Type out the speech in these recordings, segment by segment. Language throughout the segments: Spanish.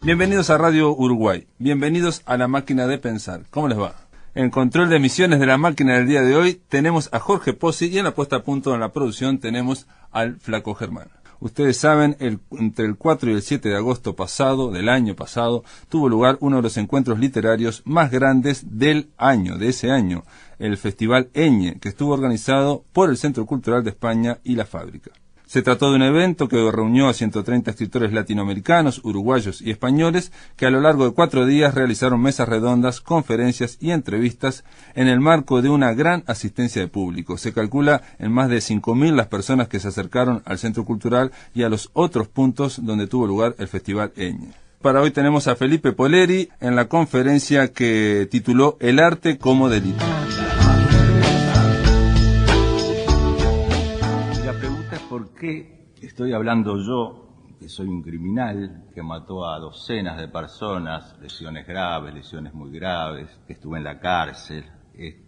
Bienvenidos a Radio Uruguay, bienvenidos a La Máquina de Pensar. ¿Cómo les va? En control de emisiones de La Máquina del día de hoy tenemos a Jorge Pozzi y en la puesta a punto en la producción tenemos al Flaco Germán. Ustedes saben, entre el 4 y el 7 de agosto pasado, del año pasado, tuvo lugar uno de los encuentros literarios más grandes del año, de ese año, el Festival Eñe, que estuvo organizado por el Centro Cultural de España y La Fábrica. Se trató de un evento que reunió a 130 escritores latinoamericanos, uruguayos y españoles que a lo largo de 4 días realizaron mesas redondas, conferencias y entrevistas en el marco de una gran asistencia de público. Se calcula en más de 5.000 las personas que se acercaron al Centro Cultural y a los otros puntos donde tuvo lugar el Festival Eñe. Para hoy tenemos a Felipe Poleri en la conferencia que tituló El arte como delito. ¿Por qué estoy hablando yo, que soy un criminal, que mató a docenas de personas, lesiones graves, lesiones muy graves, que estuve en la cárcel?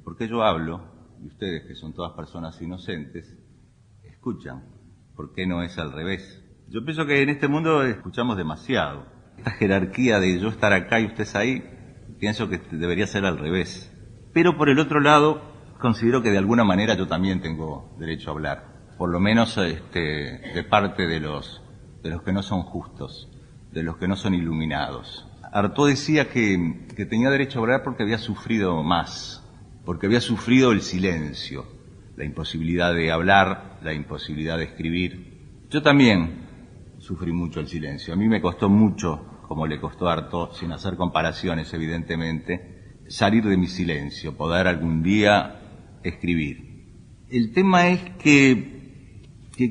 ¿Por qué yo hablo? Y ustedes, que son todas personas inocentes, escuchan. ¿Por qué no es al revés? Yo pienso que en este mundo escuchamos demasiado. Esta jerarquía de yo estar acá y ustedes ahí, pienso que debería ser al revés. Pero por el otro lado, considero que de alguna manera yo también tengo derecho a hablar. Por lo menos de parte de los que no son justos, de los que no son iluminados. Artaud decía que tenía derecho a hablar porque había sufrido más, porque había sufrido el silencio, la imposibilidad de hablar, la imposibilidad de escribir. Yo también sufrí mucho el silencio. A mí me costó mucho, como le costó a Artaud, sin hacer comparaciones evidentemente, salir de mi silencio, poder algún día escribir. El tema es que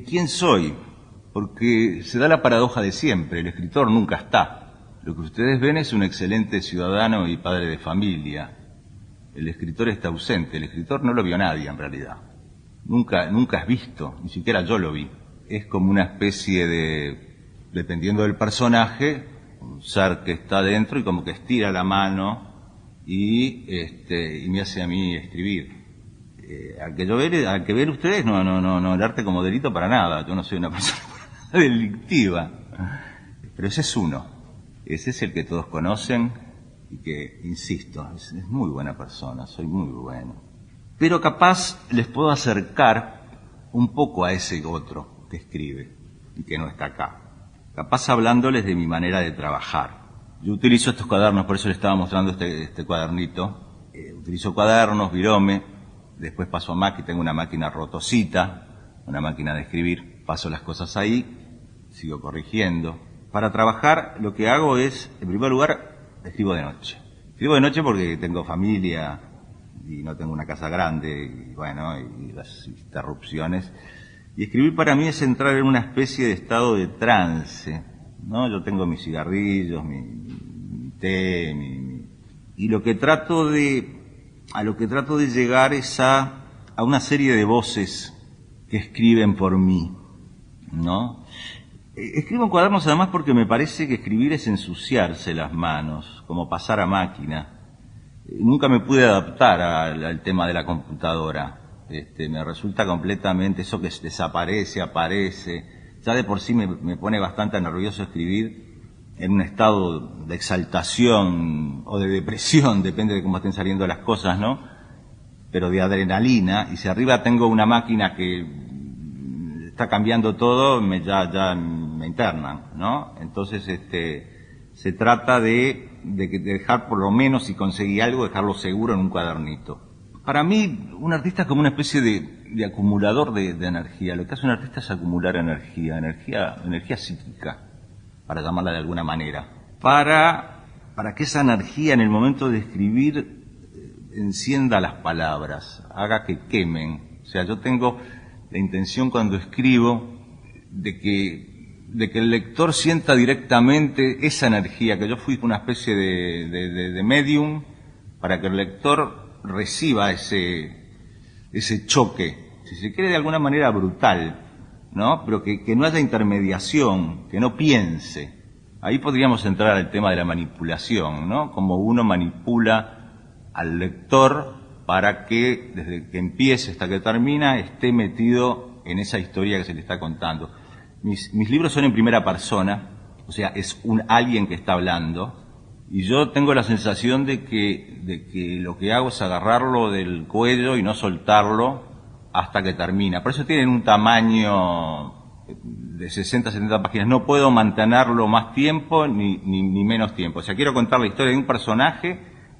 ¿quién soy? Porque se da la paradoja de siempre, el escritor nunca está. Lo que ustedes ven es un excelente ciudadano y padre de familia. El escritor está ausente, el escritor no lo vio nadie en realidad. Nunca es visto, ni siquiera yo lo vi. Es como una especie de, dependiendo del personaje, un ser que está dentro y como que estira la mano y me hace a mí escribir. Al que ver ustedes, no, el arte como delito para nada. Yo no soy una persona delictiva. Pero ese es uno. Ese es el que todos conocen y que, insisto, es muy buena persona, soy muy bueno. Pero capaz les puedo acercar un poco a ese otro que escribe y que no está acá. Capaz hablándoles de mi manera de trabajar. Yo utilizo estos cuadernos, por eso les estaba mostrando este cuadernito. Utilizo cuadernos, virome. Después paso a Mac y tengo una máquina rotosita, una máquina de escribir. Paso las cosas ahí, sigo corrigiendo. Para trabajar lo que hago es, en primer lugar, escribo de noche. Escribo de noche porque tengo familia y no tengo una casa grande, y bueno, y las interrupciones. Y escribir para mí es entrar en una especie de estado de trance, ¿no? Yo tengo mis cigarrillos, mi té, y lo que trato de llegar es a una serie de voces que escriben por mí, ¿no? Escribo en cuadernos además porque me parece que escribir es ensuciarse las manos, como pasar a máquina. Nunca me pude adaptar al tema de la computadora. Me resulta completamente eso que desaparece, aparece. Ya de por sí me pone bastante nervioso escribir en un estado de exaltación o de depresión, depende de cómo estén saliendo las cosas, ¿no? Pero de adrenalina, y si arriba tengo una máquina que está cambiando todo, ya me internan, ¿no? Entonces, se trata de dejar por lo menos, si conseguí algo, dejarlo seguro en un cuadernito. Para mí, un artista es como una especie de acumulador de energía. Lo que hace un artista es acumular energía psíquica, para llamarla de alguna manera, para que esa energía en el momento de escribir encienda las palabras, haga que quemen. O sea, yo tengo la intención cuando escribo de que el lector sienta directamente esa energía, que yo fui una especie de medium para que el lector reciba ese choque, si se quiere de alguna manera brutal, ¿no? Pero que no haya intermediación, que no piense. Ahí podríamos entrar al tema de la manipulación, ¿no? Como uno manipula al lector para que desde que empiece hasta que termina esté metido en esa historia que se le está contando. Mis libros son en primera persona, o sea, es alguien que está hablando, y yo tengo la sensación de que lo que hago es agarrarlo del cuello y no soltarlo hasta que termina. Por eso tienen un tamaño de 60, 70 páginas. No puedo mantenerlo más tiempo ni menos tiempo. O sea, quiero contar la historia de un personaje,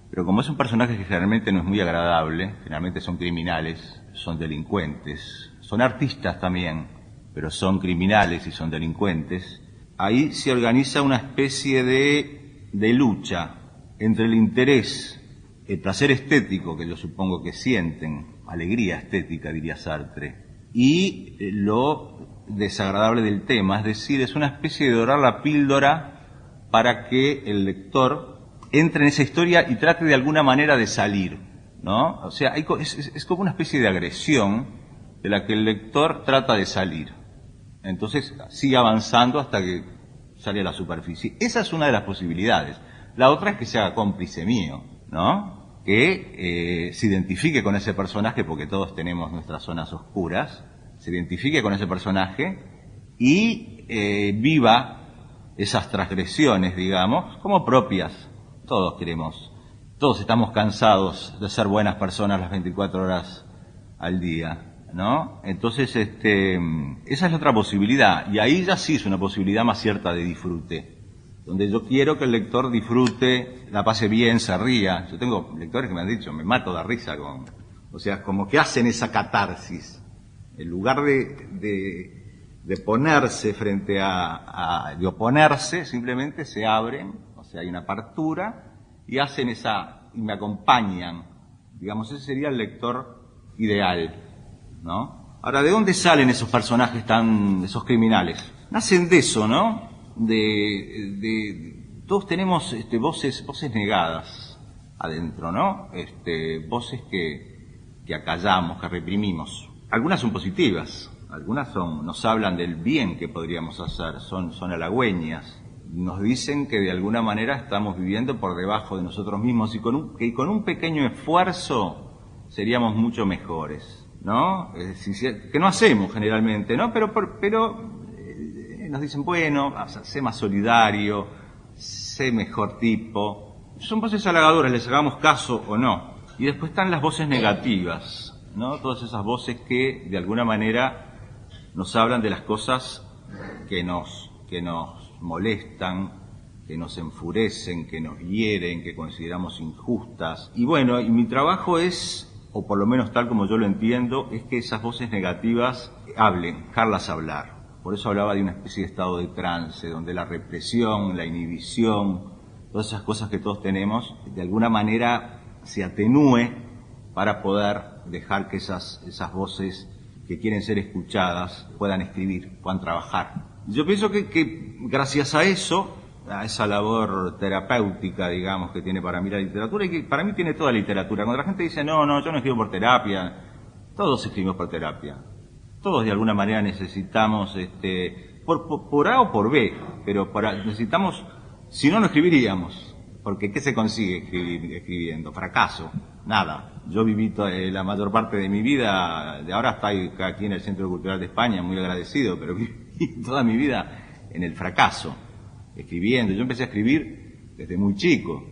pero como es un personaje que generalmente no es muy agradable, generalmente son criminales, son delincuentes, son artistas también, pero son criminales y son delincuentes, ahí se organiza una especie de lucha entre el interés, el placer estético que yo supongo que sienten, alegría estética diría Sartre, y lo desagradable del tema, es decir, es una especie de dorar la píldora para que el lector entre en esa historia y trate de alguna manera de salir, ¿no? O sea, es como una especie de agresión de la que el lector trata de salir. Entonces sigue avanzando hasta que sale a la superficie. Esa es una de las posibilidades. La otra es que se haga cómplice mío, ¿no? Que se identifique con ese personaje, porque todos tenemos nuestras zonas oscuras, se identifique con ese personaje y viva esas transgresiones, digamos, como propias. Todos queremos, todos estamos cansados de ser buenas personas las 24 horas al día, ¿no? Entonces, esa es la otra posibilidad, y ahí ya sí es una posibilidad más cierta de disfrute, donde yo quiero que el lector disfrute, la pase bien, se ría. Yo tengo lectores que me han dicho, me mato de risa o sea, como que hacen esa catarsis, en lugar de ponerse frente de oponerse, simplemente se abren, o sea, hay una apertura, y hacen y me acompañan, digamos, ese sería el lector ideal, ¿no? Ahora, ¿de dónde salen esos personajes esos criminales? Nacen de eso, ¿no? Todos tenemos voces negadas adentro, ¿no? Voces que acallamos, que reprimimos. Algunas son positivas, algunas nos hablan del bien que podríamos hacer, son halagüeñas, nos dicen que de alguna manera estamos viviendo por debajo de nosotros mismos y que con un pequeño esfuerzo seríamos mucho mejores, ¿no? Que no hacemos generalmente, ¿no? Pero nos dicen, bueno, sé más solidario, sé mejor tipo. Son voces halagadoras, les hagamos caso o no. Y después están las voces negativas, ¿no? Todas esas voces que de alguna manera nos hablan de las cosas que nos molestan, que nos enfurecen, que nos hieren, que consideramos injustas. Y bueno, y mi trabajo es, o por lo menos tal como yo lo entiendo, es que esas voces negativas hablen, dejarlas hablar. Por eso hablaba de una especie de estado de trance, donde la represión, la inhibición, todas esas cosas que todos tenemos, de alguna manera se atenúe para poder dejar que esas voces que quieren ser escuchadas puedan escribir, puedan trabajar. Yo pienso que gracias a eso, a esa labor terapéutica, digamos, que tiene para mí la literatura, y que para mí tiene toda la literatura. Cuando la gente dice, no, yo no escribo por terapia, todos escribimos por terapia. Todos de alguna manera necesitamos, por A o por B, pero necesitamos, si no, no escribiríamos. Porque ¿qué se consigue escribiendo? Fracaso, nada. Yo viví la mayor parte de mi vida, de ahora estoy aquí en el Centro Cultural de España, muy agradecido, pero viví toda mi vida en el fracaso, escribiendo. Yo empecé a escribir desde muy chico.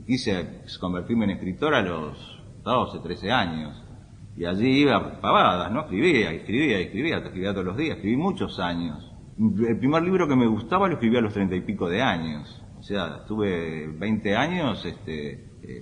Quise convertirme en escritor a los 12, 13 años. Y allí iba pavadas, ¿no? Escribía todos los días, escribí muchos años. El primer libro que me gustaba lo escribí a los 30 y pico de años. O sea, estuve 20 años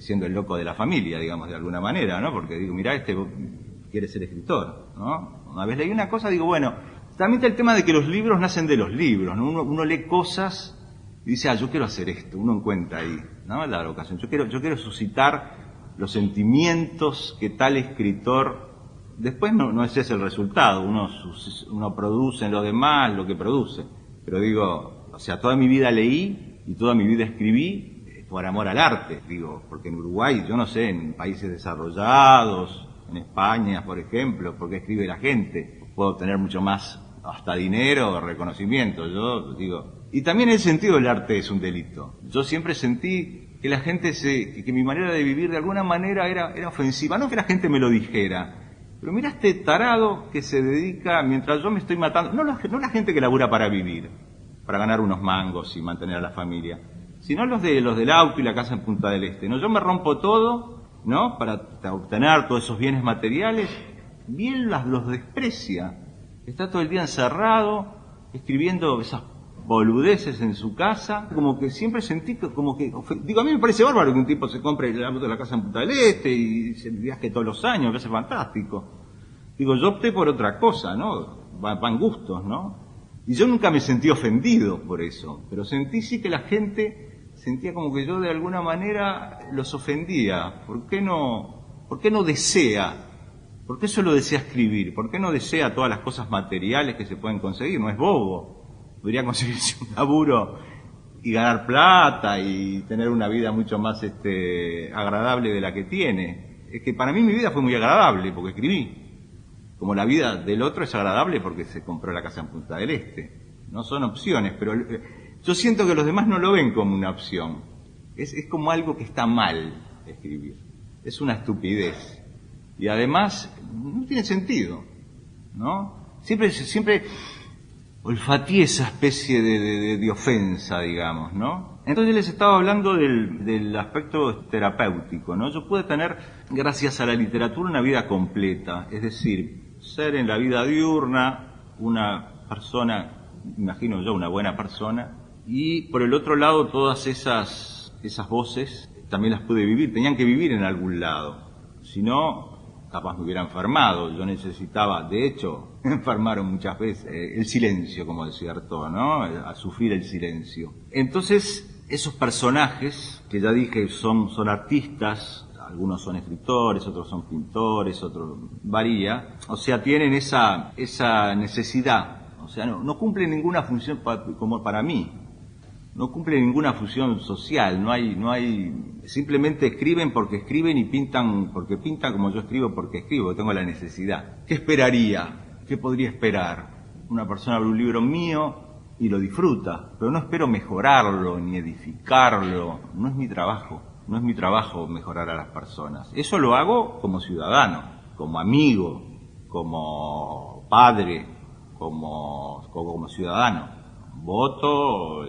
siendo el loco de la familia, digamos, de alguna manera, ¿no? Porque digo, mirá, quiere ser escritor, ¿no? Una vez leí una cosa, digo, bueno, también está el tema de que los libros nacen de los libros, ¿no? Uno lee cosas y dice, yo quiero hacer esto, uno encuentra ahí, ¿no? La ocasión. Yo quiero suscitar los sentimientos que tal escritor, después no ese es el resultado, uno produce en los demás lo que produce, pero digo, o sea, toda mi vida leí y toda mi vida escribí por amor al arte, digo, porque en Uruguay, yo no sé, en países desarrollados, en España, por ejemplo, porque escribe la gente, puedo obtener mucho más, hasta dinero o reconocimiento, yo digo, y también el sentido del arte es un delito. Yo siempre sentí que la gente que mi manera de vivir de alguna manera era ofensiva, no que la gente me lo dijera, pero mira este tarado que se dedica, mientras yo me estoy matando, no la gente que labura para vivir, para ganar unos mangos y mantener a la familia, sino los del auto y la casa en Punta del Este, ¿no? Yo me rompo todo, ¿no?, para obtener todos esos bienes materiales, y él los desprecia. Está todo el día encerrado, escribiendo esas boludeces en su casa, como que siempre sentí que, digo, a mí me parece bárbaro que un tipo se compre el auto de la casa en Punta del Este y se viaje todos los años, que es fantástico. Digo, yo opté por otra cosa, ¿no? Van gustos, ¿no? Y yo nunca me sentí ofendido por eso, pero sentí sí que la gente sentía como que yo de alguna manera los ofendía. ¿Por qué no desea? ¿Por qué solo desea escribir? ¿Por qué no desea todas las cosas materiales que se pueden conseguir? No es bobo. Podría conseguirse un laburo y ganar plata y tener una vida mucho más agradable de la que tiene. Es que para mí mi vida fue muy agradable porque escribí. Como la vida del otro es agradable porque se compró la casa en Punta del Este. No son opciones, pero yo siento que los demás no lo ven como una opción. Es como algo que está mal escribir. Es una estupidez. Y además no tiene sentido, ¿no? Siempre olfateé esa especie de ofensa, digamos, ¿no? Entonces les estaba hablando del aspecto terapéutico, ¿no? Yo pude tener, gracias a la literatura, una vida completa, es decir, ser en la vida diurna una persona, imagino yo, una buena persona, y por el otro lado todas esas voces también las pude vivir, tenían que vivir en algún lado, si no, capaz me hubiera enfermado. Yo necesitaba, de hecho, me enfermaron muchas veces, el silencio, como decía Artaud, ¿no? A sufrir el silencio. Entonces, esos personajes, que ya dije son artistas, algunos son escritores, otros son pintores, otros varía, o sea, tienen esa necesidad, o sea, no cumplen ninguna función como para mí. No cumple ninguna función social, no hay, simplemente escriben porque escriben y pintan porque pintan como yo escribo porque escribo, tengo la necesidad. ¿Qué esperaría? ¿Qué podría esperar? Una persona abre un libro mío y lo disfruta, pero no espero mejorarlo ni edificarlo, no es mi trabajo mejorar a las personas. Eso lo hago como ciudadano, como amigo, como padre, como ciudadano. Voto,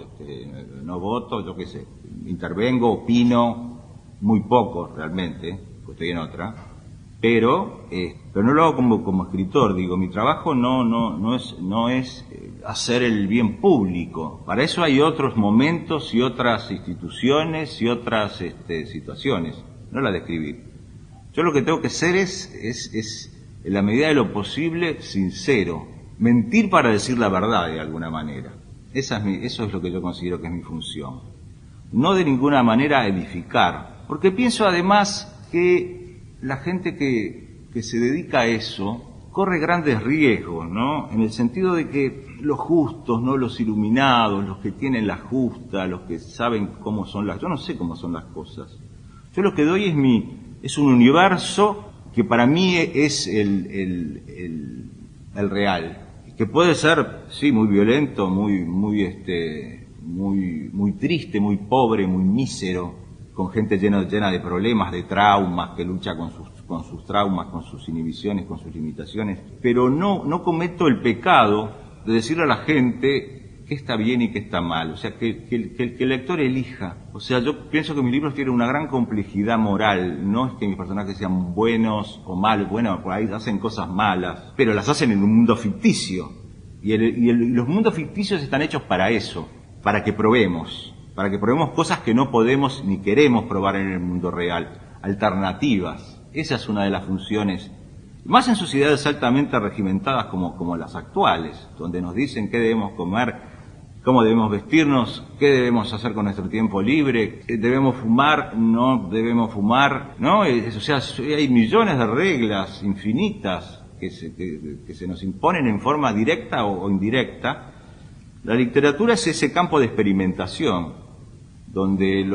no voto, yo qué sé, intervengo, opino, muy poco realmente, pues estoy en otra, pero no lo hago como escritor, digo, mi trabajo no es hacer el bien público, para eso hay otros momentos y otras instituciones y otras situaciones, no la de escribir. Yo lo que tengo que ser es en la medida de lo posible, sincero, mentir para decir la verdad de alguna manera. Eso es lo que yo considero que es mi función. No de ninguna manera edificar, porque pienso además que la gente que se dedica a eso corre grandes riesgos, ¿no? En el sentido de que los justos, ¿no? Los iluminados, los que tienen la justa, los que saben cómo son yo no sé cómo son las cosas. Yo lo que doy es un universo que para mí es el real. Que puede ser, sí, muy violento, muy triste, muy pobre, muy mísero, con gente llena de problemas, de traumas, que lucha con sus traumas, con sus inhibiciones, con sus limitaciones, pero no cometo el pecado de decirle a la gente qué está bien y qué está mal, o sea, que el lector elija. O sea, yo pienso que mis libros tienen una gran complejidad moral, no es que mis personajes sean buenos o malos, bueno, por ahí hacen cosas malas, pero las hacen en un mundo ficticio, y los mundos ficticios están hechos para eso, para que probemos cosas que no podemos ni queremos probar en el mundo real, alternativas. Esa es una de las funciones, más en sociedades altamente regimentadas como las actuales, donde nos dicen qué debemos comer, cómo debemos vestirnos, qué debemos hacer con nuestro tiempo libre, debemos fumar, no debemos fumar, ¿no? O sea, hay millones de reglas infinitas que se nos imponen en forma directa o indirecta. La literatura es ese campo de experimentación, donde en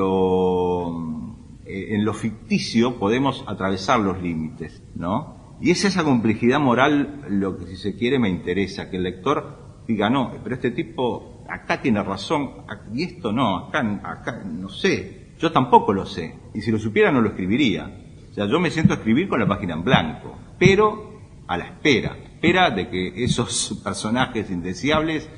lo ficticio podemos atravesar los límites, ¿no? Y es esa complejidad moral lo que, si se quiere, me interesa, que el lector diga, no, pero este tipo acá tiene razón, y esto no, acá no sé, yo tampoco lo sé, y si lo supiera no lo escribiría. O sea, yo me siento a escribir con la página en blanco, pero a la espera de que esos personajes indeseables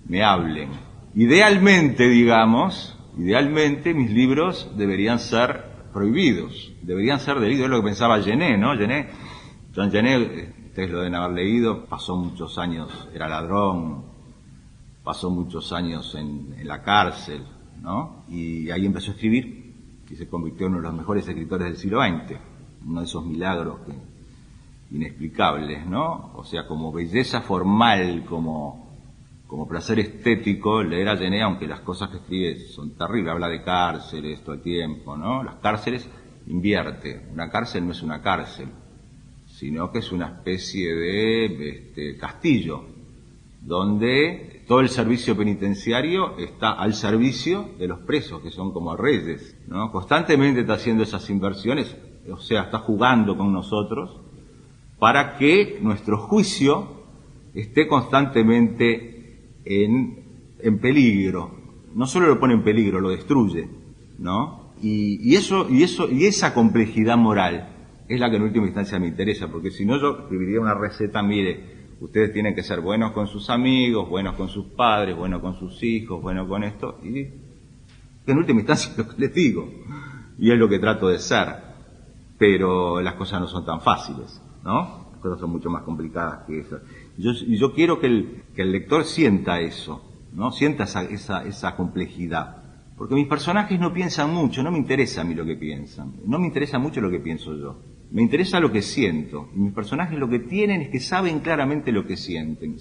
me hablen, Idealmente, digamos, mis libros deberían ser prohibidos, deberían ser delitos. Es lo que pensaba Genet, ¿no? John Genet, ustedes lo deben haber leído, pasó muchos años, era ladrón, pasó muchos años en la cárcel, ¿no? Y ahí empezó a escribir y se convirtió en uno de los mejores escritores del siglo XX, uno de esos milagros inexplicables, ¿no? O sea, como belleza formal, como placer estético, leer a Genet, aunque las cosas que escribe son terribles, habla de cárceles todo el tiempo, ¿no? Las cárceles invierte, una cárcel no es una cárcel, sino que es una especie de castillo, donde todo el servicio penitenciario está al servicio de los presos, que son como reyes, ¿no? Constantemente está haciendo esas inversiones, o sea, está jugando con nosotros para que nuestro juicio esté constantemente en peligro. No solo lo pone en peligro, lo destruye, ¿no? Y esa complejidad moral es la que en última instancia me interesa, porque si no yo escribiría una receta, mire, ustedes tienen que ser buenos con sus amigos, buenos con sus padres, buenos con sus hijos, buenos con esto, y en última instancia es lo que les digo, y es lo que trato de ser, pero las cosas no son tan fáciles, ¿no? Las cosas son mucho más complicadas que eso. Y yo quiero que el lector sienta eso, ¿no? Sienta esa complejidad. Porque mis personajes no piensan mucho, no me interesa a mí lo que piensan, no me interesa mucho lo que pienso yo, me interesa lo que siento. Y mis personajes lo que tienen es que saben claramente lo que sienten,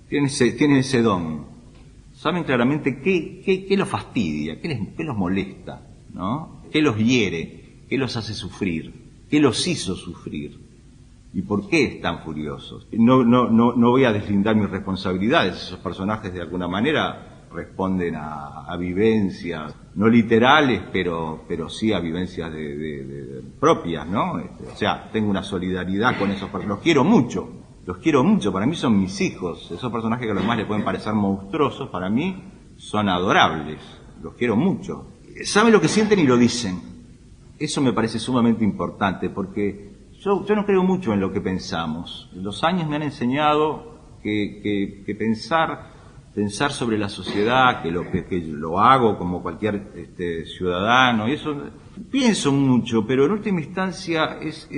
tienen ese don, saben claramente qué los fastidia, qué los molesta, ¿no? Qué los hiere, qué los hace sufrir, qué los hizo sufrir. ¿Y por qué están furiosos? No voy a deslindar mis responsabilidades. Esos personajes de alguna manera responden a vivencias, no literales, pero sí a vivencias propias, ¿no? O sea, tengo una solidaridad con esos personajes. Los quiero mucho, para mí son mis hijos. Esos personajes que a los demás les pueden parecer monstruosos, para mí son adorables. Los quiero mucho. Saben lo que sienten y lo dicen. Eso me parece sumamente importante, porque yo no creo mucho en lo que pensamos. Los años me han enseñado que pensar sobre la sociedad, que lo hago como cualquier ciudadano, y eso pienso mucho, pero en última instancia es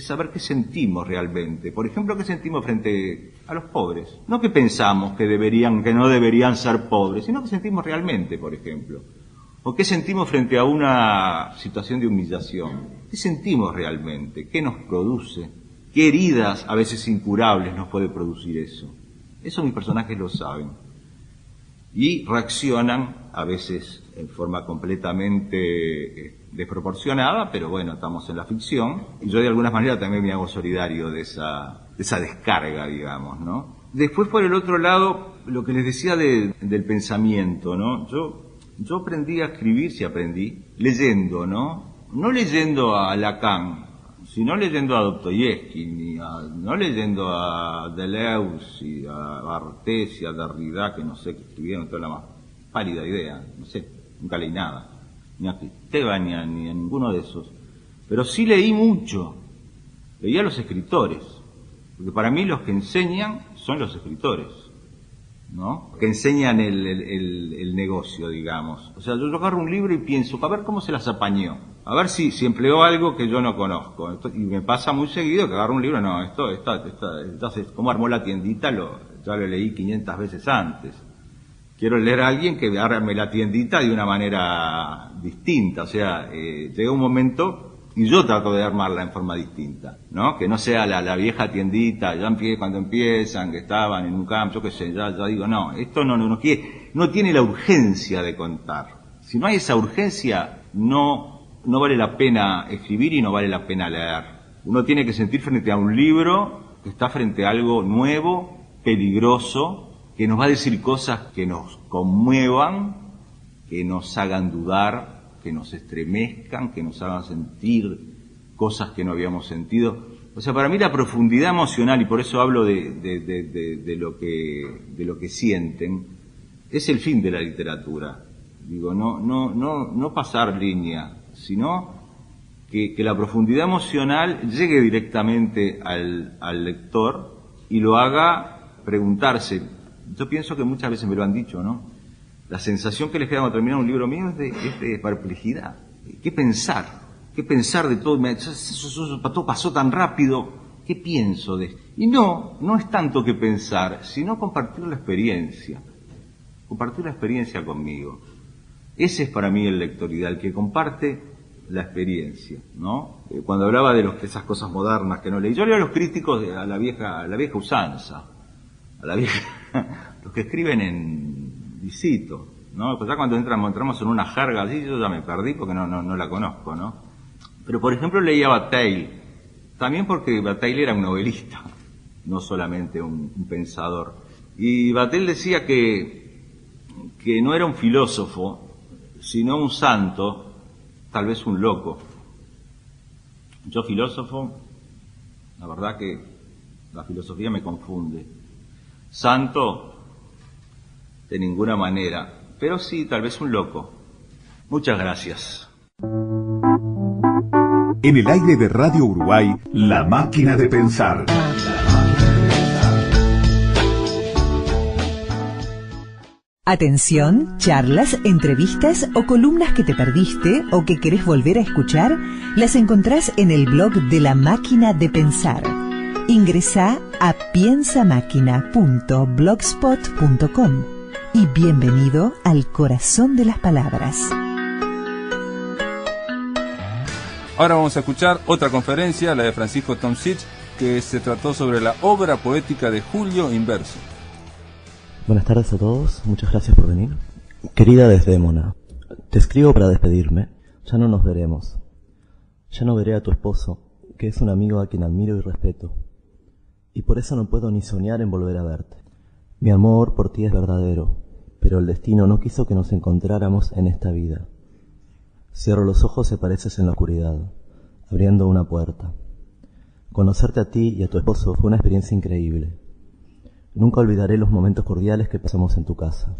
saber qué sentimos realmente. Por ejemplo, qué sentimos frente a los pobres. No que pensamos que no deberían ser pobres, sino que sentimos realmente, por ejemplo. ¿O qué sentimos frente a una situación de humillación? ¿Qué sentimos realmente? ¿Qué nos produce? ¿Qué heridas, a veces incurables, nos puede producir eso? Eso mis personajes lo saben. Y reaccionan, a veces en forma completamente desproporcionada, pero bueno, estamos en la ficción. Y yo de alguna manera también me hago solidario de esa descarga, digamos, ¿no? Después, por el otro lado, lo que les decía del pensamiento, ¿no? Yo aprendí a escribir, leyendo, ¿no? No leyendo a Lacan, sino leyendo a Dostoyevsky, no leyendo a Deleuze, a Artés y a Derrida, que no sé, que escribieron toda la más pálida idea, no sé, nunca leí nada, ni a Esteban ni a ninguno de esos. Pero sí leí mucho, leí a los escritores, porque para mí los que enseñan son los escritores, ¿no? Que enseñan el negocio, digamos. O sea, yo agarro un libro y pienso, a ver cómo se las apañó, a ver si empleó algo que yo no conozco. Y me pasa muy seguido que agarro un libro, no, entonces, ¿cómo armó la tiendita? Ya lo leí 500 veces antes. Quiero leer a alguien que arme la tiendita de una manera distinta. O sea, llega un momento y yo trato de armarla en forma distinta, ¿no? Que no sea la vieja tiendita, cuando empiezan, que estaban en un campo, yo qué sé, ya digo, no, esto no tiene la urgencia de contar. Si no hay esa urgencia, no vale la pena escribir y no vale la pena leer. Uno tiene que sentir frente a un libro que está frente a algo nuevo, peligroso, que nos va a decir cosas que nos conmuevan, que nos hagan dudar, que nos estremezcan, que nos hagan sentir cosas que no habíamos sentido. O sea, para mí la profundidad emocional, y por eso hablo de lo que sienten, es el fin de la literatura. Digo, no pasar línea, sino que la profundidad emocional llegue directamente al lector y lo haga preguntarse. Yo pienso que muchas veces me lo han dicho, ¿no? la sensación que les queda cuando terminar un libro mío es de perplejidad. ¿Qué pensar? ¿Qué pensar de todo? Todo pasó tan rápido. ¿Qué pienso de esto? Y no es tanto que pensar, sino compartir la experiencia. Compartir la experiencia conmigo. Ese es para mí el lector ideal, que comparte la experiencia, ¿no? Cuando hablaba de esas cosas modernas que no leí, yo leo a los críticos a la vieja usanza, los que escriben en visito, ¿no? Pues ya cuando entramos en una jerga así, yo ya me perdí porque no la conozco, ¿no? Pero por ejemplo leía Bataille, también porque Bataille era un novelista, no solamente un pensador. Y Bataille decía que no era un filósofo, sino un santo, tal vez un loco. Yo filósofo, la verdad que la filosofía me confunde. Santo, de ninguna manera, pero sí, tal vez un loco. Muchas gracias. En el aire de Radio Uruguay, La Máquina de Pensar. Atención, charlas, entrevistas o columnas que te perdiste o que querés volver a escuchar, las encontrás en el blog de La Máquina de Pensar. Ingresá a piensamáquina.blogspot.com y bienvenido al corazón de las palabras. Ahora vamos a escuchar otra conferencia, la de Francisco Tomsic, que se trató sobre la obra poética de Julio Inverso. Buenas tardes a todos, muchas gracias por venir. Querida Desdémona, te escribo para despedirme. Ya no nos veremos. Ya no veré a tu esposo, que es un amigo a quien admiro y respeto. Y por eso no puedo ni soñar en volver a verte. Mi amor por ti es verdadero, pero el destino no quiso que nos encontráramos en esta vida. Cierro los ojos y apareces en la oscuridad, abriendo una puerta. Conocerte a ti y a tu esposo fue una experiencia increíble. Nunca olvidaré los momentos cordiales que pasamos en tu casa,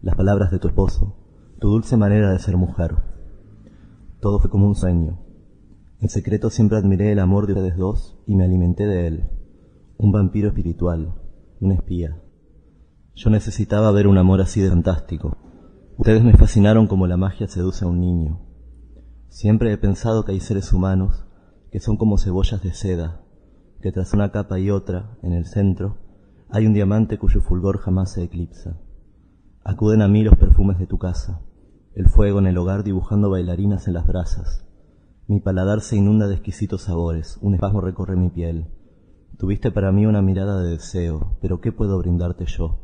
las palabras de tu esposo, tu dulce manera de ser mujer. Todo fue como un sueño. En secreto siempre admiré el amor de ustedes dos y me alimenté de él. Un vampiro espiritual, un espía. Yo necesitaba ver un amor así de fantástico. Ustedes me fascinaron como la magia seduce a un niño. Siempre he pensado que hay seres humanos que son como cebollas de seda, que tras una capa y otra, en el centro, hay un diamante cuyo fulgor jamás se eclipsa. Acuden a mí los perfumes de tu casa, el fuego en el hogar dibujando bailarinas en las brasas. Mi paladar se inunda de exquisitos sabores, un espasmo recorre mi piel. Tuviste para mí una mirada de deseo, pero ¿qué puedo brindarte yo?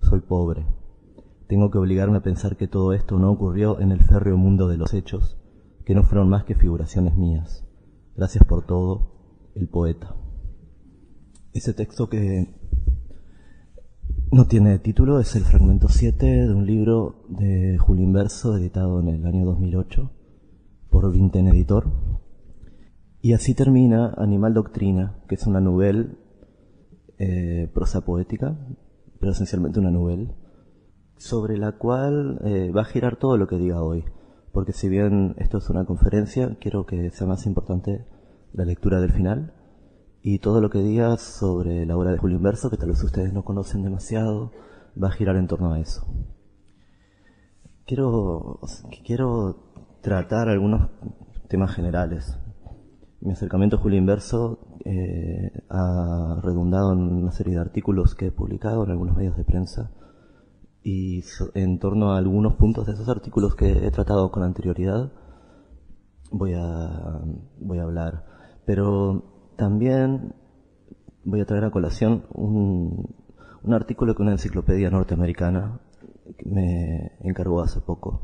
Soy pobre. Tengo que obligarme a pensar que todo esto no ocurrió en el férreo mundo de los hechos, que no fueron más que figuraciones mías. Gracias por todo, el poeta. Ese texto que no tiene título, es el fragmento 7 de un libro de Julio Inverso, editado en el año 2008 por Vinten Editor. Y así termina Animal Doctrina, que es una novela, prosa poética, pero esencialmente una novela, sobre la cual va a girar todo lo que diga hoy. Porque si bien esto es una conferencia, quiero que sea más importante la lectura del final. Y todo lo que diga sobre la obra de Julio Inverso, que tal vez ustedes no conocen demasiado, va a girar en torno a eso. Quiero tratar algunos temas generales. Mi acercamiento a Julio Inverso ha redundado en una serie de artículos que he publicado en algunos medios de prensa, y en torno a algunos puntos de esos artículos que he tratado con anterioridad voy a hablar. Pero también voy a traer a colación un artículo que una enciclopedia norteamericana me encargó hace poco.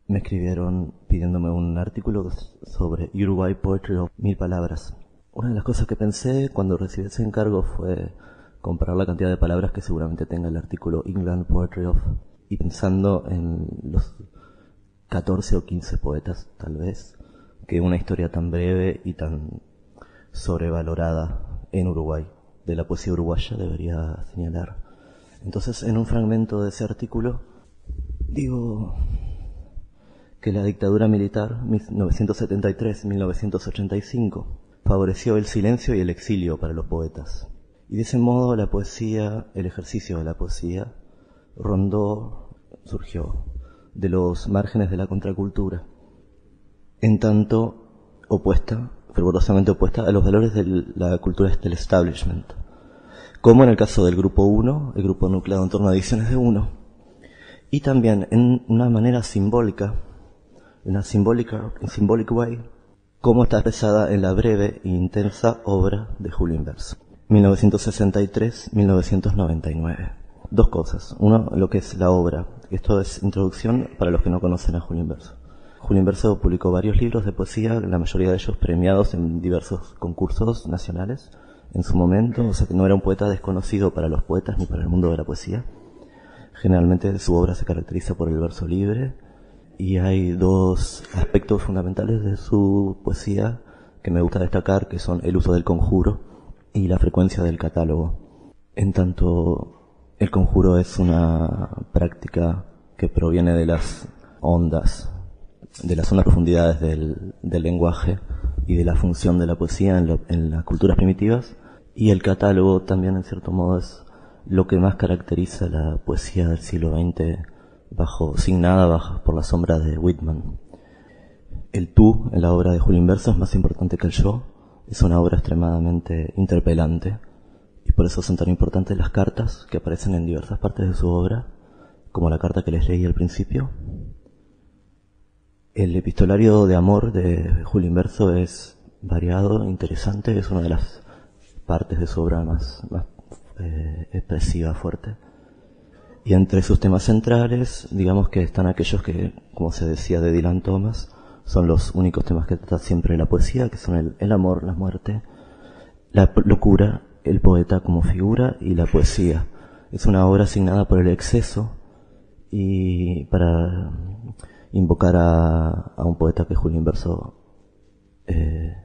Me escribieron pidiéndome un artículo sobre Uruguay Poetry of 1000 palabras. Una de las cosas que pensé cuando recibí ese encargo fue comparar la cantidad de palabras que seguramente tenga el artículo England Poetry of, y pensando en los 14 o 15 poetas, tal vez, que una historia tan breve y tan sobrevalorada en Uruguay, de la poesía uruguaya, debería señalar. Entonces, en un fragmento de ese artículo, digo que la dictadura militar, 1973-1985, favoreció el silencio y el exilio para los poetas. Y de ese modo la poesía, el ejercicio de la poesía, surgió de los márgenes de la contracultura, en tanto fervorosamente opuesta a los valores de la cultura del establishment, como en el caso del Grupo 1, el grupo nucleado en torno a Ediciones de Uno, y también en una manera simbólica, en symbolic way, como está expresada en la breve e intensa obra de Julio Inverso, 1963-1999. Dos cosas. Uno, lo que es la obra. Esto es introducción para los que no conocen a Julio Inverso. Julio Inverso publicó varios libros de poesía, la mayoría de ellos premiados en diversos concursos nacionales en su momento, o sea que no era un poeta desconocido para los poetas ni para el mundo de la poesía. Generalmente su obra se caracteriza por el verso libre, y hay dos aspectos fundamentales de su poesía que me gusta destacar, que son el uso del conjuro y la frecuencia del catálogo. En tanto, el conjuro es una práctica que proviene de las ondas, de las ondas profundidades del lenguaje y de la función de la poesía en las culturas primitivas, y el catálogo también en cierto modo es lo que más caracteriza la poesía del siglo XX, signada por la sombra de Whitman. El tú en la obra de Julio Inverso es más importante que el yo, es una obra extremadamente interpelante, y por eso son tan importantes las cartas que aparecen en diversas partes de su obra, como la carta que les leí al principio. El epistolario de amor de Julio Inverso es variado, interesante, es una de las partes de su obra más expresiva, fuerte. Y entre sus temas centrales, digamos que están aquellos que, como se decía de Dylan Thomas, son los únicos temas que trata siempre la poesía, que son el amor, la muerte, la locura, el poeta como figura y la poesía. Es una obra asignada por el exceso, y para invocar a un poeta que Julio Inverso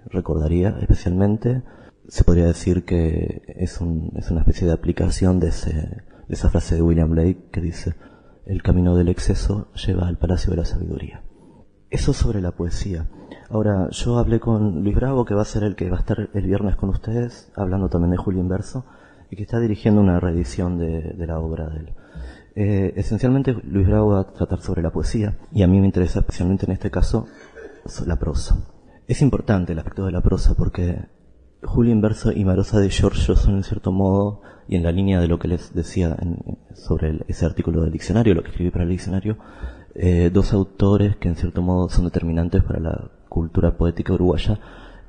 recordaría especialmente, se podría decir que es una especie de aplicación de esa frase de William Blake que dice: el camino del exceso lleva al palacio de la sabiduría. Eso sobre la poesía. Ahora, yo hablé con Luis Bravo, que va a ser el que va a estar el viernes con ustedes, hablando también de Julio Inverso, y que está dirigiendo una reedición de la obra de él. Esencialmente, Luis Bravo va a tratar sobre la poesía, y a mí me interesa especialmente en este caso la prosa. Es importante el aspecto de la prosa porque Julio Inverso y Marosa de Giorgio son, en cierto modo, y en la línea de lo que les decía sobre ese artículo del diccionario, lo que escribí para el diccionario, dos autores que en cierto modo son determinantes para la cultura poética uruguaya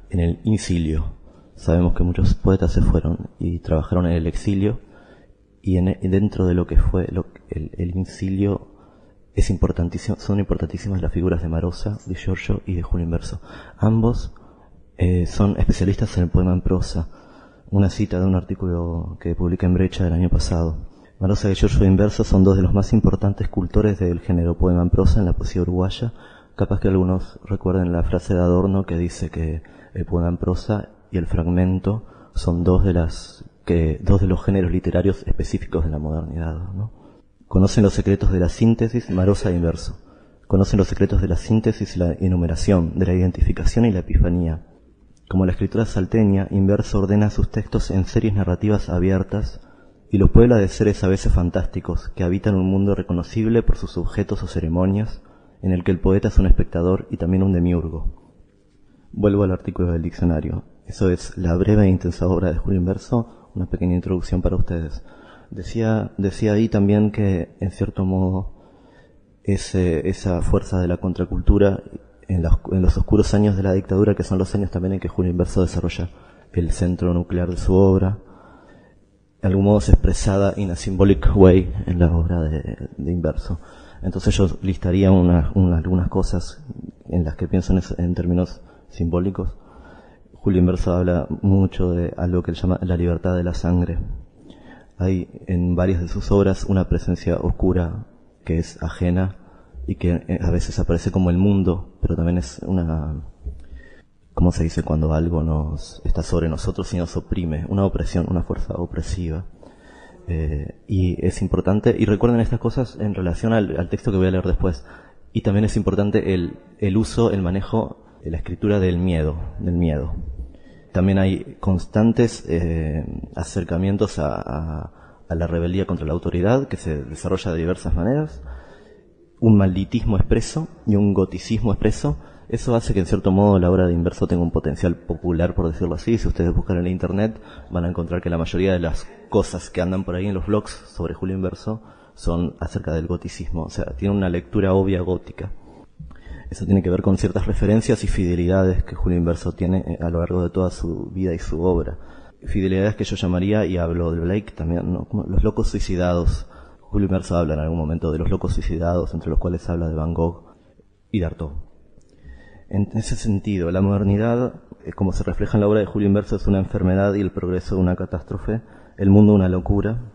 en el incilio. Sabemos que muchos poetas se fueron y trabajaron en el exilio, y dentro de lo que fue el incilio son importantísimas las figuras de Marosa, de Giorgio y de Julio Inverso. Ambos son especialistas en el poema en prosa. Una cita de un artículo que publica en Brecha del año pasado. Marosa y Giorgio Inverso son dos de los más importantes cultores del género poema en prosa en la poesía uruguaya. Capaz que algunos recuerden la frase de Adorno que dice que el poema en prosa y el fragmento son dos de los géneros literarios específicos de la modernidad, ¿no? Conocen los secretos de la síntesis, Marosa e Inverso. Conocen los secretos de la síntesis y la enumeración, de la identificación y la epifanía. Como la escritura salteña, Inverso ordena sus textos en series narrativas abiertas y los puebla de seres a veces fantásticos que habitan un mundo reconocible por sus objetos o ceremonias, en el que el poeta es un espectador y también un demiurgo. Vuelvo al artículo del diccionario. Eso es la breve e intensa obra de Julio Inverso, una pequeña introducción para ustedes. Decía ahí también que, en cierto modo, esa fuerza de la contracultura en los oscuros años de la dictadura, que son los años también en que Julio Inverso desarrolla el centro nuclear de su obra, de algún modo es expresada in a symbolic way en la obra de Inverso. Entonces yo listaría algunas cosas en las que pienso en términos simbólicos. Julio Inverso habla mucho de algo que él llama la libertad de la sangre. Hay en varias de sus obras una presencia oscura que es ajena y que a veces aparece como el mundo, pero también es ¿cómo se dice cuando algo está sobre nosotros y nos oprime? Una opresión, una fuerza opresiva. Y es importante, y recuerden estas cosas en relación al texto que voy a leer después. Y también es importante el uso, el manejo de la escritura del miedo. También hay constantes acercamientos a a la rebeldía contra la autoridad, que se desarrolla de diversas maneras, un malditismo expreso y un goticismo expreso. Eso hace que en cierto modo la obra de Inverso tenga un potencial popular, por decirlo así. Si ustedes buscan en la internet van a encontrar que la mayoría de las cosas que andan por ahí en los blogs sobre Julio Inverso son acerca del goticismo, o sea, tiene una lectura obvia gótica. Eso tiene que ver con ciertas referencias y fidelidades que Julio Inverso tiene a lo largo de toda su vida y su obra. Fidelidades que yo llamaría, y hablo de Blake también, ¿no?, como los locos suicidados. Julio Inverso habla en algún momento de los locos suicidados, entre los cuales habla de Van Gogh y d'Artaud. En ese sentido, la modernidad, como se refleja en la obra de Julio Inverso, es una enfermedad y el progreso una catástrofe, el mundo una locura.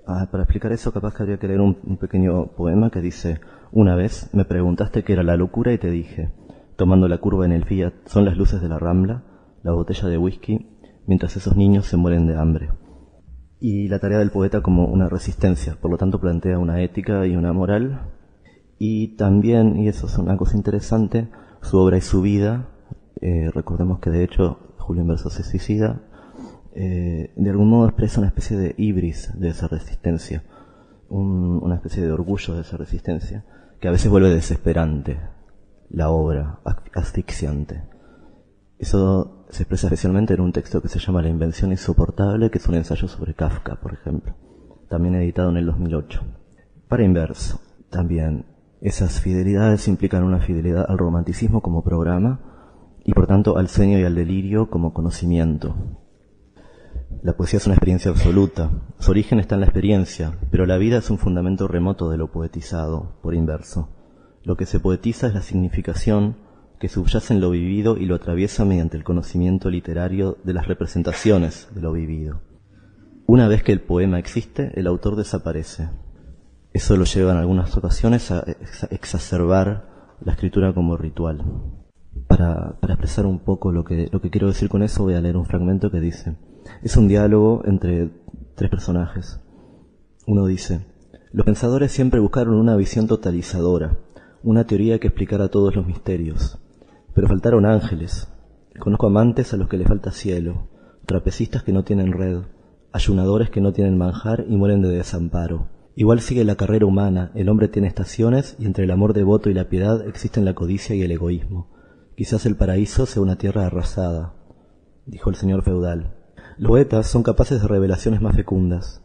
Para explicar eso, capaz que habría que leer un pequeño poema que dice: una vez me preguntaste qué era la locura y te dije, tomando la curva en el Fiat, son las luces de la Rambla, la botella de whisky, mientras esos niños se mueren de hambre. Y la tarea del poeta como una resistencia, por lo tanto plantea una ética y una moral. Y también, y eso es una cosa interesante, su obra y su vida, recordemos que de hecho Julio Inverso se suicida, de algún modo expresa una especie de ibris de esa resistencia, una especie de orgullo de esa resistencia, que a veces vuelve desesperante la obra, asfixiante. Eso se expresa especialmente en un texto que se llama La invención insoportable, que es un ensayo sobre Kafka, por ejemplo, también editado en el 2008. Para Inverso, también, esas fidelidades implican una fidelidad al romanticismo como programa y por tanto al sueño y al delirio como conocimiento. La poesía es una experiencia absoluta, su origen está en la experiencia, pero la vida es un fundamento remoto de lo poetizado, por Inverso. Lo que se poetiza es la significación que subyace en lo vivido y lo atraviesa mediante el conocimiento literario de las representaciones de lo vivido. Una vez que el poema existe, el autor desaparece. Eso lo lleva en algunas ocasiones a exacerbar la escritura como ritual. Para expresar un poco lo que quiero decir con eso, voy a leer un fragmento que dice: es un diálogo entre tres personajes. Uno dice: los pensadores siempre buscaron una visión totalizadora, una teoría que explicara todos los misterios. Pero faltaron ángeles. Conozco amantes a los que les falta cielo, trapecistas que no tienen red, ayunadores que no tienen manjar y mueren de desamparo. Igual sigue la carrera humana, el hombre tiene estaciones y entre el amor devoto y la piedad existen la codicia y el egoísmo. Quizás el paraíso sea una tierra arrasada, dijo el señor feudal. Los poetas son capaces de revelaciones más fecundas.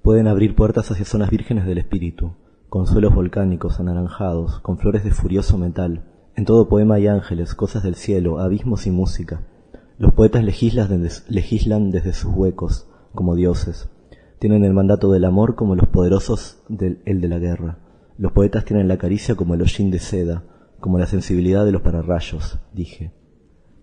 Pueden abrir puertas hacia zonas vírgenes del espíritu, con suelos volcánicos anaranjados, con flores de furioso metal. En todo poema hay ángeles, cosas del cielo, abismos y música. Los poetas legislan desde sus huecos, como dioses. Tienen el mandato del amor como los poderosos el de la guerra. Los poetas tienen la caricia como el hollín de seda, como la sensibilidad de los pararrayos, dije.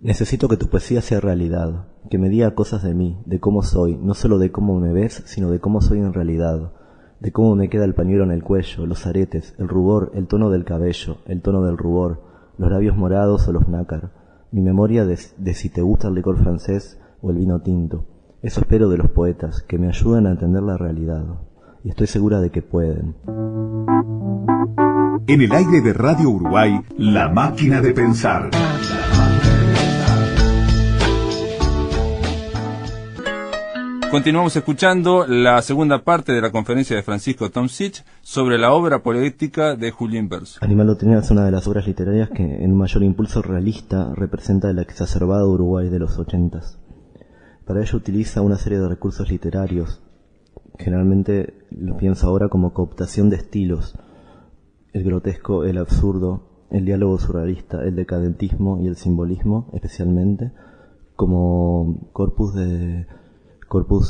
Necesito que tu poesía sea realidad, que me diga cosas de mí, de cómo soy, no solo de cómo me ves, sino de cómo soy en realidad, de cómo me queda el pañuelo en el cuello, los aretes, el rubor, el tono del cabello, el tono del rubor, los labios morados o los nácar, mi memoria de si te gusta el licor francés o el vino tinto. Eso espero de los poetas, que me ayuden a entender la realidad. Y estoy segura de que pueden. En el aire de Radio Uruguay, La Máquina de Pensar. Continuamos escuchando la segunda parte de la conferencia de Francisco Tomsich sobre la obra poética de Julio Inverso. Animal Doctrina es una de las obras literarias que en un mayor impulso realista representa el exacerbado Uruguay de los 80s. Para ello utiliza una serie de recursos literarios. Generalmente lo pienso ahora como cooptación de estilos: el grotesco, el absurdo, el diálogo surrealista, el decadentismo y el simbolismo, especialmente, como corpus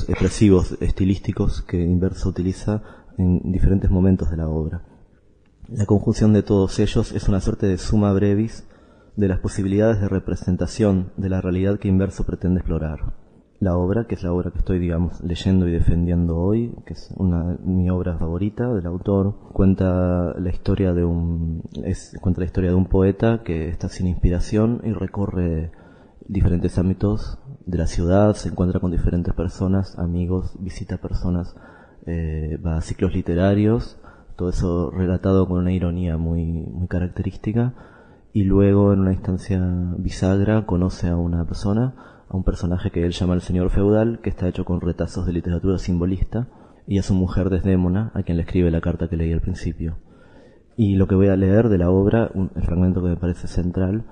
expresivos, estilísticos, que Inverso utiliza en diferentes momentos de la obra. La conjunción de todos ellos es una suerte de summa brevis de las posibilidades de representación de la realidad que Inverso pretende explorar. La obra, que es la obra que estoy, leyendo y defendiendo hoy, que es mi obra favorita del autor, cuenta la historia de un poeta que está sin inspiración y recorre diferentes ámbitos de la ciudad, se encuentra con diferentes personas, amigos, visita personas, va a ciclos literarios, todo eso relatado con una ironía muy característica, y luego en una instancia bisagra conoce a una persona, a un personaje que él llama el señor feudal, que está hecho con retazos de literatura simbolista, y a su mujer Desdémona, a quien le escribe la carta que leí al principio. Y lo que voy a leer de la obra, el fragmento que me parece central,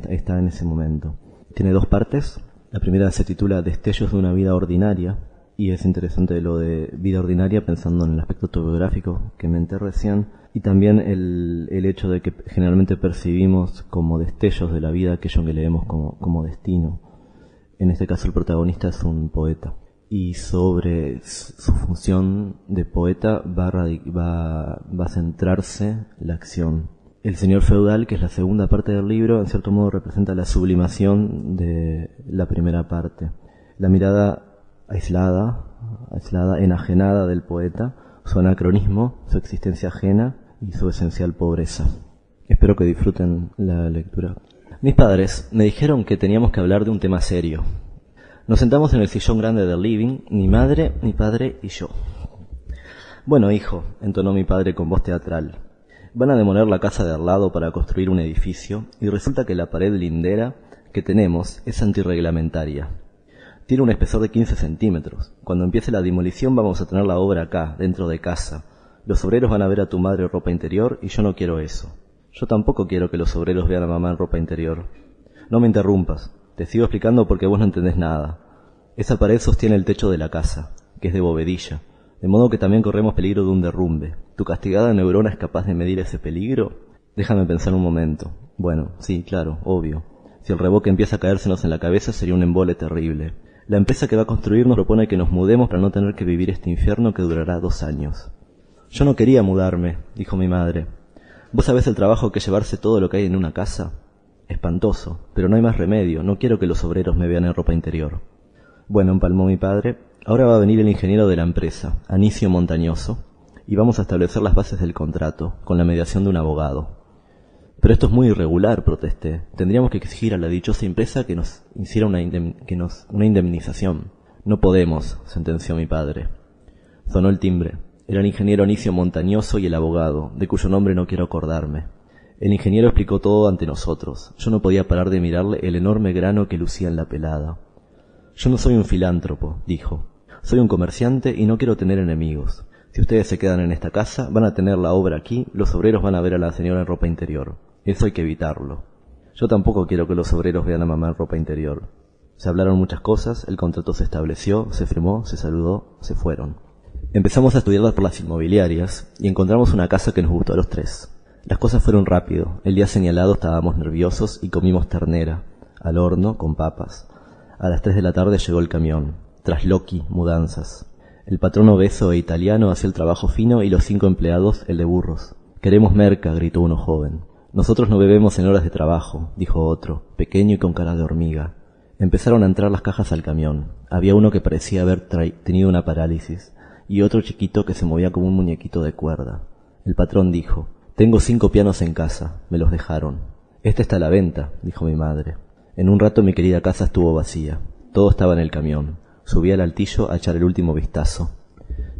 está en ese momento. Tiene dos partes. La primera se titula Destellos de una vida ordinaria, y es interesante lo de vida ordinaria pensando en el aspecto autobiográfico que menté recién, y también el hecho de que generalmente percibimos como destellos de la vida aquello que leemos como destino. En este caso el protagonista es un poeta, y sobre su función de poeta va a centrarse la acción. El señor feudal, que es la segunda parte del libro, en cierto modo representa la sublimación de la primera parte. La mirada aislada, enajenada del poeta, su anacronismo, su existencia ajena y su esencial pobreza. Espero que disfruten la lectura. Mis padres me dijeron que teníamos que hablar de un tema serio. Nos sentamos en el sillón grande del living, mi madre, mi padre y yo. Bueno, hijo, entonó mi padre con voz teatral. Van a demoler la casa de al lado para construir un edificio y resulta que la pared lindera que tenemos es antirreglamentaria. Tiene un espesor de 15 centímetros. Cuando empiece la demolición vamos a tener la obra acá, dentro de casa. Los obreros van a ver a tu madre en ropa interior y yo no quiero eso. Yo tampoco quiero que los obreros vean a mamá en ropa interior. No me interrumpas. Te sigo explicando porque vos no entendés nada. Esa pared sostiene el techo de la casa, que es de bovedilla. De modo que también corremos peligro de un derrumbe. ¿Tu castigada neurona es capaz de medir ese peligro? Déjame pensar un momento. Bueno, sí, claro, obvio. Si el reboque empieza a caérsenos en la cabeza sería un embole terrible. La empresa que va a construir nos propone que nos mudemos para no tener que vivir este infierno que durará 2 años. Yo no quería mudarme, dijo mi madre. ¿Vos sabés el trabajo que llevarse todo lo que hay en una casa? Espantoso, pero no hay más remedio. No quiero que los obreros me vean en ropa interior. Bueno, empalmó mi padre. Ahora va a venir el ingeniero de la empresa, Anicio Montañoso, y vamos a establecer las bases del contrato, con la mediación de un abogado. Pero esto es muy irregular, protesté. Tendríamos que exigir a la dichosa empresa que nos hiciera una indemnización. No podemos, sentenció mi padre. Sonó el timbre. Era el ingeniero Anicio Montañoso y el abogado, de cuyo nombre no quiero acordarme. El ingeniero explicó todo ante nosotros. Yo no podía parar de mirarle el enorme grano que lucía en la pelada. Yo no soy un filántropo, dijo. Soy un comerciante y no quiero tener enemigos. Si ustedes se quedan en esta casa, van a tener la obra aquí, los obreros van a ver a la señora en ropa interior. Eso hay que evitarlo. Yo tampoco quiero que los obreros vean a mamá en ropa interior. Se hablaron muchas cosas, el contrato se estableció, se firmó, se saludó, se fueron. Empezamos a estudiarlas por las inmobiliarias y encontramos una casa que nos gustó a los 3. Las cosas fueron rápido. El día señalado estábamos nerviosos y comimos ternera, al horno, con papas. A las 3 de la tarde llegó el camión. Trasloqui, mudanzas. El patrón obeso e italiano hacía el trabajo fino y los 5 empleados el de burros. Queremos merca, gritó uno joven. Nosotros no bebemos en horas de trabajo, dijo otro, pequeño y con cara de hormiga. Empezaron a entrar las cajas al camión. Había uno que parecía haber tenido una parálisis y otro chiquito que se movía como un muñequito de cuerda. El patrón dijo, tengo 5 pianos en casa, me los dejaron. Este está a la venta, dijo mi madre. En un rato mi querida casa estuvo vacía. Todo estaba en el camión. Subí al altillo a echar el último vistazo.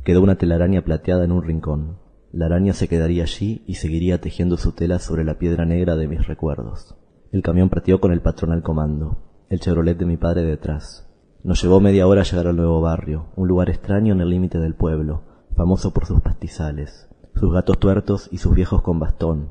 Quedó una telaraña plateada en un rincón. La araña se quedaría allí y seguiría tejiendo su tela sobre la piedra negra de mis recuerdos. El camión partió con el patrón al comando, el Chevrolet de mi padre detrás. Nos llevó media hora a llegar al nuevo barrio, un lugar extraño en el límite del pueblo, famoso por sus pastizales, sus gatos tuertos y sus viejos con bastón.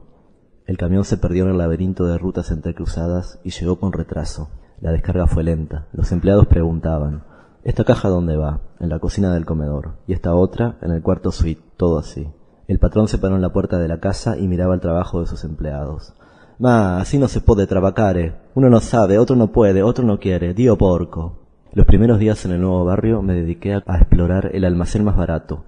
El camión se perdió en el laberinto de rutas entrecruzadas y llegó con retraso. La descarga fue lenta. Los empleados preguntaban, ¿esta caja dónde va? En la cocina del comedor. Y esta otra, en el cuarto suite, todo así. El patrón se paró en la puerta de la casa y miraba el trabajo de sus empleados. «Ma, así no se puede trabacare. Uno no sabe, otro no puede, otro no quiere. Dio porco». Los primeros días en el nuevo barrio me dediqué a explorar el almacén más barato.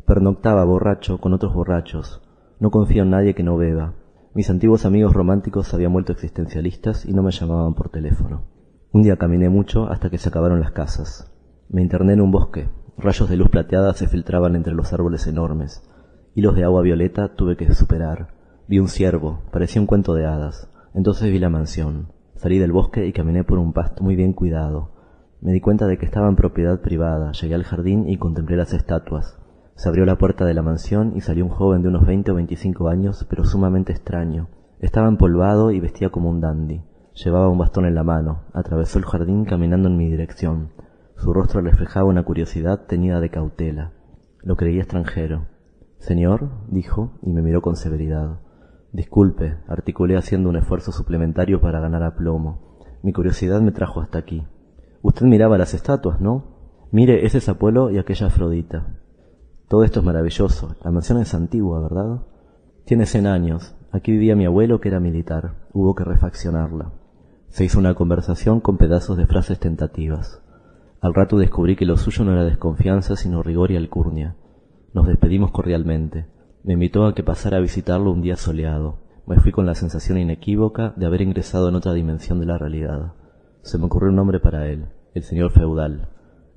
Pernoctaba borracho con otros borrachos. No confío en nadie que no beba. Mis antiguos amigos románticos se habían vuelto existencialistas y no me llamaban por teléfono. Un día caminé mucho hasta que se acabaron las casas. Me interné en un bosque. Rayos de luz plateada se filtraban entre los árboles enormes. Hilos de agua violeta tuve que superar. Vi un ciervo, parecía un cuento de hadas. Entonces vi la mansión. Salí del bosque y caminé por un pasto muy bien cuidado. Me di cuenta de que estaba en propiedad privada. Llegué al jardín y contemplé las estatuas. Se abrió la puerta de la mansión y salió un joven de unos 20 o 25 años, pero sumamente extraño. Estaba empolvado y vestía como un dandy. Llevaba un bastón en la mano. Atravesó el jardín caminando en mi dirección. Su rostro reflejaba una curiosidad teñida de cautela. Lo creí extranjero. «Señor», dijo, y me miró con severidad. «Disculpe», articulé haciendo un esfuerzo suplementario para ganar aplomo. Mi curiosidad me trajo hasta aquí. «Usted miraba las estatuas, ¿no? Mire, ese es Apolo y aquella Afrodita. Todo esto es maravilloso. La mansión es antigua, ¿verdad? Tiene 100 años. Aquí vivía mi abuelo, que era militar. Hubo que refaccionarla». Se hizo una conversación con pedazos de frases tentativas. Al rato descubrí que lo suyo no era desconfianza, sino rigor y alcurnia. Nos despedimos cordialmente. Me invitó a que pasara a visitarlo un día soleado. Me fui con la sensación inequívoca de haber ingresado en otra dimensión de la realidad. Se me ocurrió un nombre para él, el señor feudal.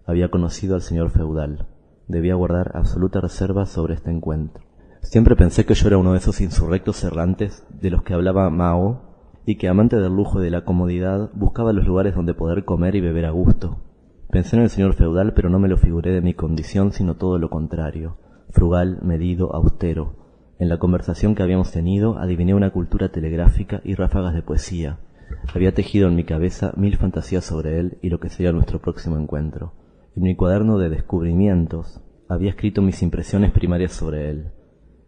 Había conocido al señor feudal. Debía guardar absoluta reserva sobre este encuentro. Siempre pensé que yo era uno de esos insurrectos errantes de los que hablaba Mao, y que, amante del lujo y de la comodidad, buscaba los lugares donde poder comer y beber a gusto. Pensé en el señor feudal, pero no me lo figuré de mi condición, sino todo lo contrario. Frugal, medido, austero. En la conversación que habíamos tenido adiviné una cultura telegráfica y ráfagas de poesía. Había tejido en mi cabeza 1000 fantasías sobre él y lo que sería nuestro próximo encuentro. En mi cuaderno de descubrimientos había escrito mis impresiones primarias sobre él.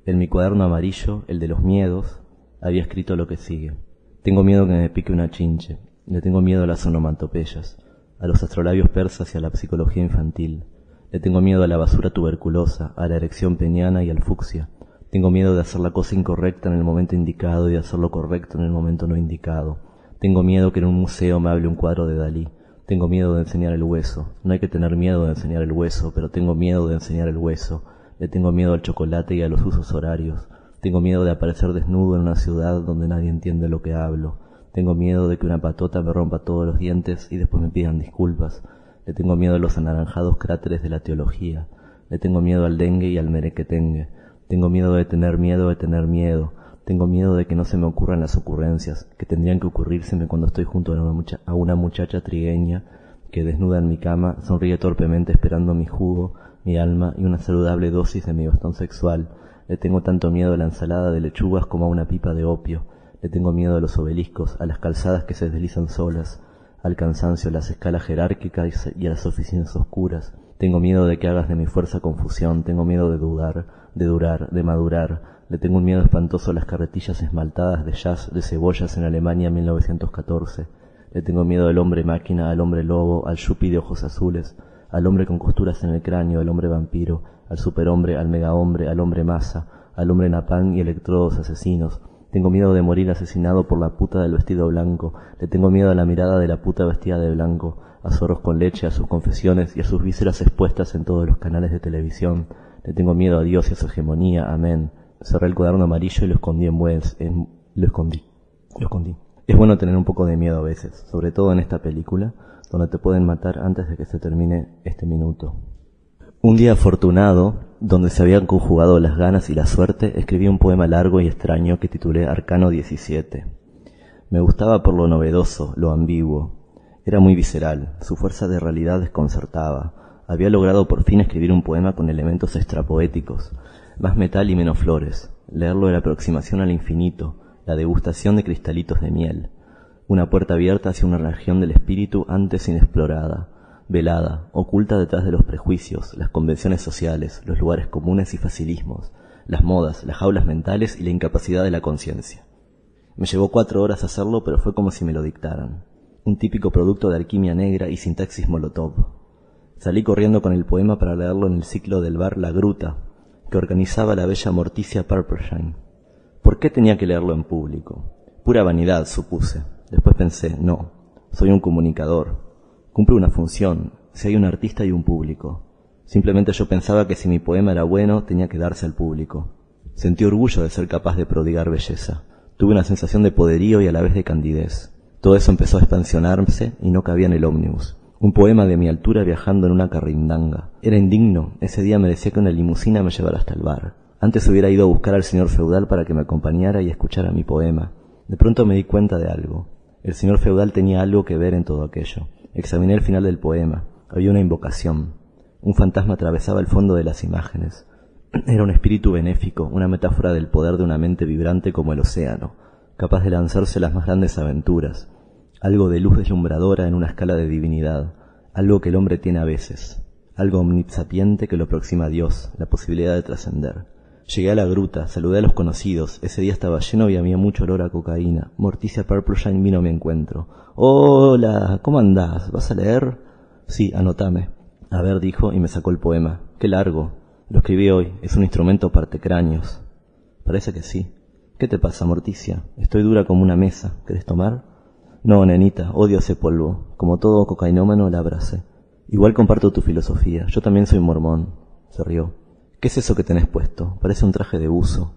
En mi cuaderno amarillo, el de los miedos, había escrito lo que sigue. Tengo miedo que me pique una chinche. Le tengo miedo a las onomatopeyas, a los astrolabios persas y a la psicología infantil. Le tengo miedo a la basura tuberculosa, a la erección peniana y al fucsia. Tengo miedo de hacer la cosa incorrecta en el momento indicado y de hacer lo correcto en el momento no indicado. Tengo miedo que en un museo me hable un cuadro de Dalí. Tengo miedo de enseñar el hueso. No hay que tener miedo de enseñar el hueso, pero tengo miedo de enseñar el hueso. Le tengo miedo al chocolate y a los usos horarios. Tengo miedo de aparecer desnudo en una ciudad donde nadie entiende lo que hablo. Tengo miedo de que una patota me rompa todos los dientes y después me pidan disculpas. Le tengo miedo a los anaranjados cráteres de la teología. Le tengo miedo al dengue y al merequetengue. Tengo miedo de tener miedo de tener miedo. Tengo miedo de que no se me ocurran las ocurrencias, que tendrían que ocurrírseme cuando estoy junto a una muchacha trigueña que, desnuda en mi cama, sonríe torpemente esperando mi jugo, mi alma y una saludable dosis de mi bastón sexual. Le tengo tanto miedo a la ensalada de lechugas como a una pipa de opio. Le tengo miedo a los obeliscos, a las calzadas que se deslizan solas, al cansancio, a las escalas jerárquicas y a las oficinas oscuras. Tengo miedo de que hagas de mi fuerza confusión. Tengo miedo de dudar, de durar, de madurar. Le tengo un miedo espantoso a las carretillas esmaltadas de jazz de cebollas en Alemania 1914. Le tengo miedo al hombre máquina, al hombre lobo, al yuppie de ojos azules, al hombre con costuras en el cráneo, al hombre vampiro, al superhombre, al megahombre, al hombre masa, al hombre napalm y electrodos asesinos. Tengo miedo de morir asesinado por la puta del vestido blanco. Le tengo miedo a la mirada de la puta vestida de blanco, a zorros con leche, a sus confesiones y a sus vísceras expuestas en todos los canales de televisión. Le tengo miedo a Dios y a su hegemonía. Amén. Cerré el cuaderno amarillo y lo escondí lo escondí. Es bueno tener un poco de miedo a veces, sobre todo en esta película, donde te pueden matar antes de que se termine este minuto. Un día afortunado, donde se habían conjugado las ganas y la suerte, escribí un poema largo y extraño que titulé Arcano 17. Me gustaba por lo novedoso, lo ambiguo. Era muy visceral, su fuerza de realidad desconcertaba. Había logrado por fin escribir un poema con elementos extrapoéticos, más metal y menos flores. Leerlo era aproximación al infinito, la degustación de cristalitos de miel. Una puerta abierta hacia una región del espíritu antes inexplorada, velada, oculta detrás de los prejuicios, las convenciones sociales, los lugares comunes y facilismos, las modas, las jaulas mentales y la incapacidad de la conciencia. Me llevó 4 horas hacerlo, pero fue como si me lo dictaran. Un típico producto de alquimia negra y sintaxis molotov. Salí corriendo con el poema para leerlo en el ciclo del bar La Gruta, que organizaba la bella Morticia Purpershine. ¿Por qué tenía que leerlo en público? Pura vanidad, supuse. Después pensé, no, soy un comunicador. Cumple una función, si hay un artista y un público. Simplemente yo pensaba que si mi poema era bueno, tenía que darse al público. Sentí orgullo de ser capaz de prodigar belleza. Tuve una sensación de poderío y a la vez de candidez. Todo eso empezó a expansionarse y no cabía en el ómnibus. Un poema de mi altura viajando en una carrindanga. Era indigno, ese día merecía que una limusina me llevara hasta el bar. Antes hubiera ido a buscar al señor feudal para que me acompañara y escuchara mi poema. De pronto me di cuenta de algo. El señor feudal tenía algo que ver en todo aquello. Examiné el final del poema. Había una invocación. Un fantasma atravesaba el fondo de las imágenes. Era un espíritu benéfico, una metáfora del poder de una mente vibrante como el océano, capaz de lanzarse las más grandes aventuras. Algo de luz deslumbradora en una escala de divinidad. algo que el hombre tiene a veces, algo omnisapiente que lo aproxima a Dios, la posibilidad de trascender. Llegué a la gruta, saludé a los conocidos, ese día estaba lleno y había mucho olor a cocaína. Morticia Purpleshine vino a mi encuentro. Hola, ¿cómo andás? ¿Vas a leer? Sí, anotame. A ver, dijo y me sacó el poema. Qué largo. Lo escribí hoy, es un instrumento partecráneos. Parece que sí. ¿Qué te pasa, Morticia? Estoy dura como una mesa. ¿Querés tomar? No, nenita, odio ese polvo. Como todo cocainómano la abracé. Igual comparto tu filosofía. Yo también soy mormón. Se rió. ¿Qué es eso que tenés puesto? Parece un traje de buzo.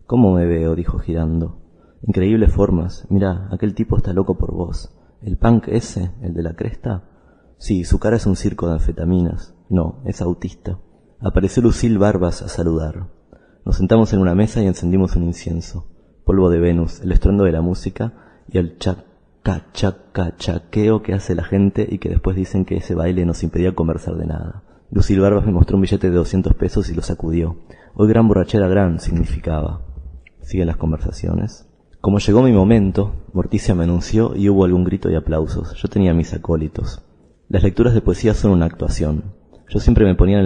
¿Cómo me veo? Dijo girando. Increíbles formas. Mirá, aquel tipo está loco por vos. ¿El punk ese? ¿El de la cresta? Sí, su cara es un circo de anfetaminas. No, es autista. Apareció Lucille Barbas a saludar. Nos sentamos en una mesa y encendimos un incienso. Polvo de Venus, el estruendo de la música y el chaqueo que hace la gente y que después dicen que ese baile nos impedía conversar de nada. Lucille Barbas me mostró un billete de 200 pesos y lo sacudió. Hoy gran borrachera gran significaba. Siguen las conversaciones. Como llegó mi momento, Morticia me anunció y hubo algún grito y aplausos. Yo tenía mis acólitos. Las lecturas de poesía son una actuación. Yo siempre me ponía en